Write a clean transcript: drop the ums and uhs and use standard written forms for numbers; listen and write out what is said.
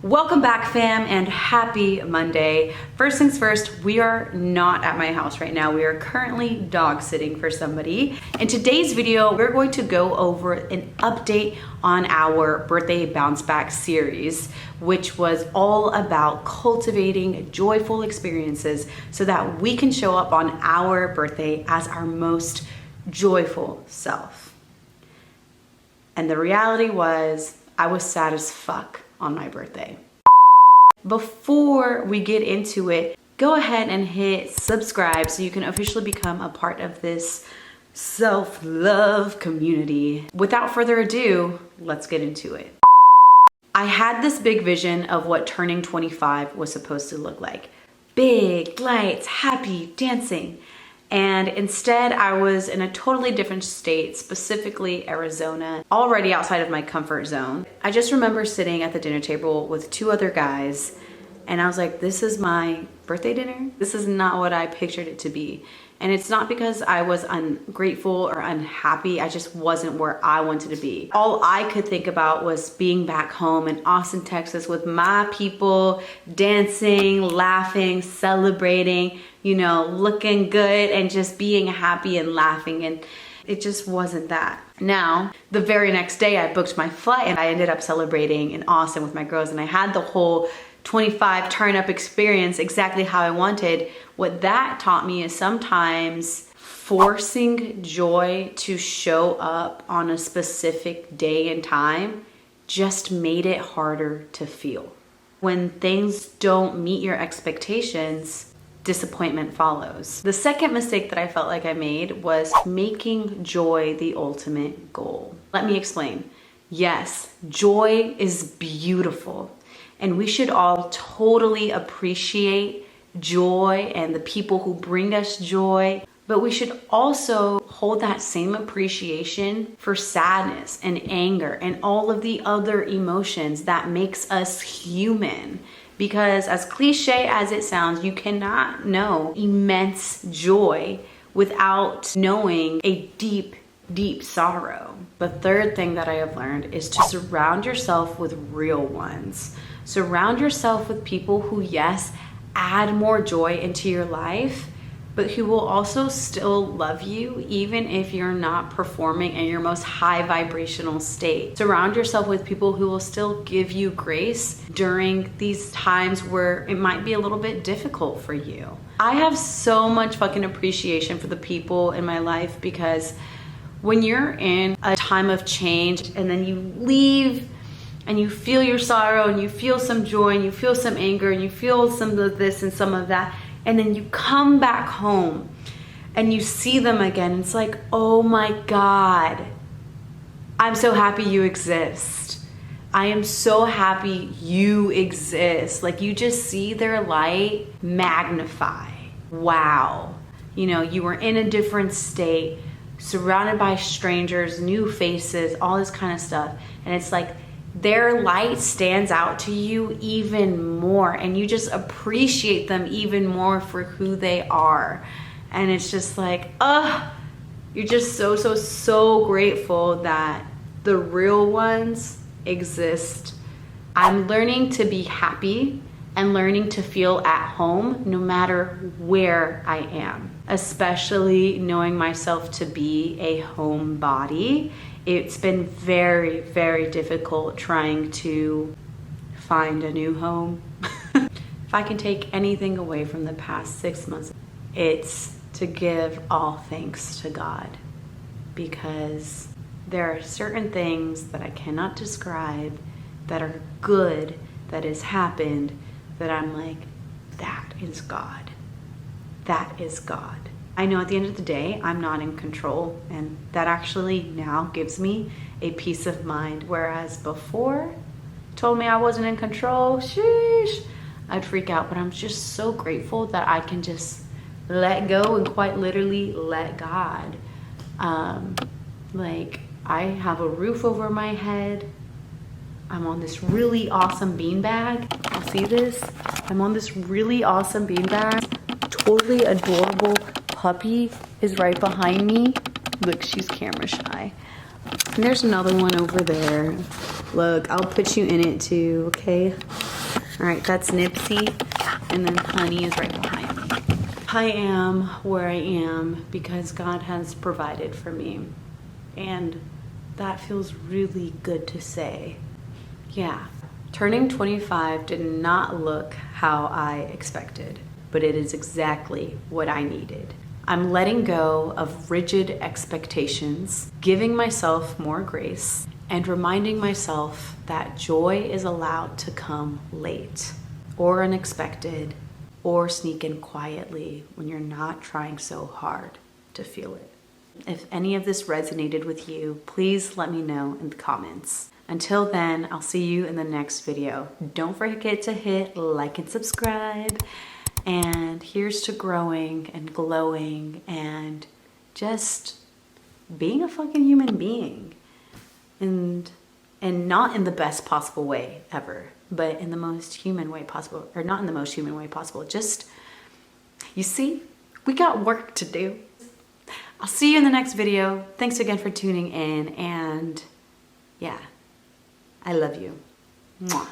Welcome back, fam, and happy Monday. First things first, we are not at my house right now. We are currently dog sitting for somebody. In today's video, we're going to go over an update on our birthday bounce back series, which was all about cultivating joyful experiences so that we can show up on our birthday as our most joyful self. And the reality was, I was sad as fuck on my birthday. Before we get into it, go ahead and hit subscribe so you can officially become a part of this self-love community. Without further ado, let's get into it. I had this big vision of what turning 25 was supposed to look like. Big lights, happy, dancing. And instead, I was in a totally different state, specifically Arizona, already outside of my comfort zone. I just remember sitting at the dinner table with two other guys, and I was like, this is my birthday dinner? This is not what I pictured it to be. And it's not because I was ungrateful or unhappy, I just wasn't where I wanted to be. All I could think about was being back home in Austin, Texas with my people, dancing, laughing, celebrating, you know, looking good and just being happy and laughing, and it just wasn't that. Now, the very next day I booked my flight and I ended up celebrating in Austin with my girls, and I had the whole 25 turn up experience exactly how I wanted. What that taught me is sometimes forcing joy to show up on a specific day and time just made it harder to feel. When things don't meet your expectations, disappointment follows. The second mistake that I felt like I made was making joy the ultimate goal. Let me explain. Yes, joy is beautiful, and we should all totally appreciate joy and the people who bring us joy, but we should also hold that same appreciation for sadness and anger and all of the other emotions that makes us human. Because as cliche as it sounds, you cannot know immense joy without knowing a deep, deep sorrow. The third thing that I have learned is to surround yourself with real ones. Surround yourself with people who, yes, add more joy into your life, but who will also still love you even if you're not performing in your most high vibrational state. Surround yourself with people who will still give you grace during these times where it might be a little bit difficult for you. I have so much fucking appreciation for the people in my life, because when you're in a time of change and then you leave and you feel your sorrow and you feel some joy and you feel some anger and you feel some of this and some of that, and then you come back home and you see them again, it's like, oh my God, I'm so happy you exist. I am so happy you exist. Like, you just see their light magnify. Wow. You know, you were in a different state, surrounded by strangers, new faces, all this kind of stuff. And it's like their light stands out to you even more, and you just appreciate them even more for who they are. And it's just like, you're just so grateful that the real ones exist. I'm learning to be happy and learning to feel at home no matter where I am, especially knowing myself to be a homebody. It's been very, very difficult trying to find a new home. If I can take anything away from the past 6 months, it's to give all thanks to God, because there are certain things that I cannot describe that are good that has happened that I'm like, that is God. That is God. I know at the end of the day, I'm not in control, and that actually now gives me a peace of mind. Whereas before, told me I wasn't in control, sheesh, I'd freak out. But I'm just so grateful that I can just let go and quite literally let God. Like, I have a roof over my head. I'm on this really awesome beanbag. You see this? I'm on this really awesome beanbag. Totally adorable puppy is right behind me. Look, she's camera shy. And there's another one over there. Look, I'll put you in it too, okay? All right, that's Nipsey, and then Honey is right behind me. I am where I am because God has provided for me, and that feels really good to say. Yeah, turning 25 did not look how I expected, but it is exactly what I needed. I'm letting go of rigid expectations, giving myself more grace, and reminding myself that joy is allowed to come late or unexpected or sneak in quietly when you're not trying so hard to feel it. If any of this resonated with you, please let me know in the comments. Until then, I'll see you in the next video. Don't forget to hit like and subscribe. And here's to growing and glowing and just being a fucking human being. And not in the best possible way ever, but in the most human way possible. Or not in the most human way possible. Just, you see, we got work to do. I'll see you in the next video. Thanks again for tuning in, and yeah, I love you. Mwah.